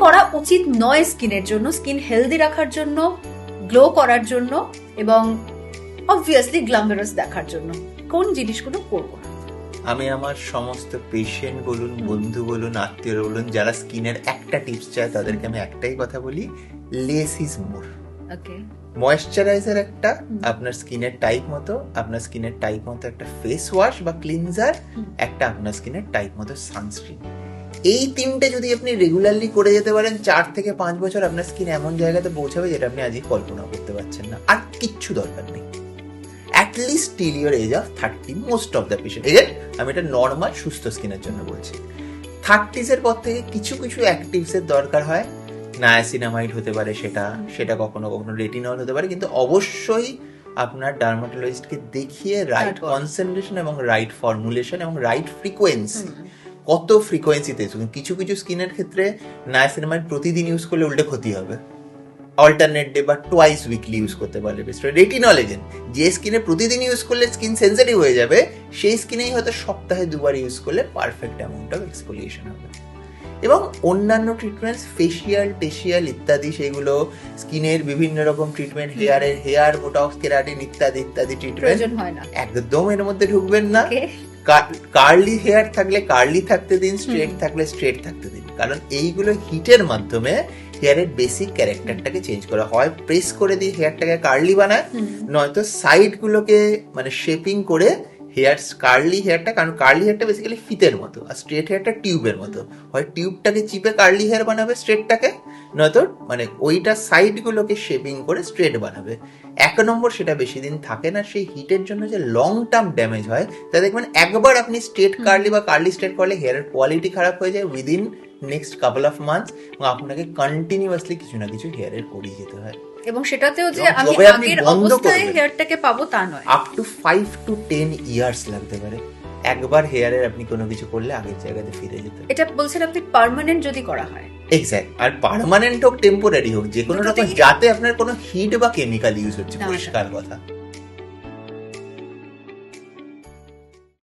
করা উচিত নয় স্কিনের জন্য, স্কিন হেলদি রাখার জন্য, গ্লো করার জন্য এবং অবভিয়াসলি গ্ল্যামারাস দেখার জন্য কোন জিনিসগুলো করবো না? আমি আমার সমস্ত পেশেন্ট বলুন, বন্ধু বলুন, আত্মীয় বলুন, যারা স্কিনের একটা টিপস চায় তাদেরকে আমি একটাই কথা বলি, less is more. Okay, moisturiser একটা আপনার স্কিনের টাইপ মতো, আপনার স্কিনের টাইপ মতো একটা ফেস ওয়াশ বা ক্লিনজার, একটা আপনার স্কিনের টাইপ মতো সানস্ক্রিন। এই তিনটে যদি আপনি রেগুলারলি করে যেতে পারেন 4 থেকে 5 বছর আপনার স্কিন এমন জায়গাতে পৌঁছাবে যেটা আপনি আজই কল্পনা করতে পারছেন না। আর কিচ্ছু দরকার নেই, at least till your age of 30, most of the patient age. আমি এটা নর্মাল সুস্থ স্কিনের জন্য বলছি। 30s এর পর থেকে কিছু কিছু অ্যাক্টিভসের দরকার হয়, নায়াসিনামাইড হতে পারে, সেটা কখনো কখনো রেটিনল হতে পারে, কিন্তু অবশ্যই আপনার ডার্মাটোলজিস্টকে দেখিয়ে রাইট কনসেন্ট্রেশন এবং রাইট ফর্মুলেশন এবং রাইট ফ্রিকোয়েন্সি, কত ফ্রিকোয়েন্সিতে। কিছু কিছু স্কিনের ক্ষেত্রে নায়াসিনামাইড প্রতিদিন ইউজ করলে উল্টে ক্ষতি হবে, অল্টারনেট ডে বা টোয়াইস উইকলি ইউজ করতে পারলে বেস্ট। রেটিনল এজেন্ট যে স্কিনে প্রতিদিন ইউজ করলে স্কিন সেন্সিটিভ হয়ে যাবে, সেই স্কিনেই হয়তো সপ্তাহে 2 বার ইউজ করলে পারফেক্ট অ্যামাউন্ট অফ এক্সফোলিয়েশন হবে। এবং অন্যান্য ট্রিটমেন্টস, ফেশিয়াল, টেশিয়াল ইত্যাদি, সেগুলো স্কিনের বিভিন্ন রকম ট্রিটমেন্ট, হেয়ার বোটক্স, কেরাটিন ইত্যাদি ইত্যাদি ট্রিটমেন্ট একদম এর মধ্যে ঢুকবেন না। কার্লি হেয়ার থাকলে কার্লি থাকতে দিন, স্ট্রেট থাকলে স্ট্রেট থাকতে দিন, কারণ এইগুলো হিটের মাধ্যমে হেয়ারের বেসিক ক্যারেক্টারটাকে চেঞ্জ করা হয়। প্রেস করে দিয়ে হেয়ারটাকে কার্লি বানায়, নয়তো সাইড গুলোকে মানে শেপিং করে হেয়ার, কার্লি হেয়ারটা, কারণ কার্লি হেয়ারটা বেসিক্যালি ফিতের মতো আর স্ট্রেট হেয়ারটা টিউবের মতো, হয় টিউবটাকে চিপে কার্লি হেয়ার বানাবে স্ট্রেটটাকে, নয়তো মানে ওইটা সাইড গুলোকে শেপিং করে স্ট্রেট বানাবে। 1 নম্বর সেটা বেশি দিন থাকে না, সেই হিটের জন্য যে লং টার্ম ড্যামেজ হয় তা দেখবেন একবার আপনি স্ট্রেট কার্লি বা কার্লি স্ট্রেট করলে হেয়ারের কোয়ালিটি খারাপ হয়ে যায় within next couple of months, এবং আপনাকে কন্টিনিউয়াসলি কিছু না কিছু হেয়ারের করিয়ে যেতে হয়। এবং সেটাতেও যে আমি আগের অবস্থায় হেয়ারটাকে পাবো তা নয়, আপ টু 5 to 10 ইয়ার্স লাগতে পারে একবার হেয়ারের আপনি কোনো কিছু করলে আগের জায়গাতে ফিরে যেতে। এটা বলছেন আপনি পার্মানেন্ট যদি করা হয়। এক্স্যাক্ট। আর পার্মানেন্ট হোক টেম্পোরারি হোক, যে কোনো রকম, যাতে আপনার কোনো হিট বা কেমিক্যাল ইউজ হচ্ছে, পরিষ্কার কথা।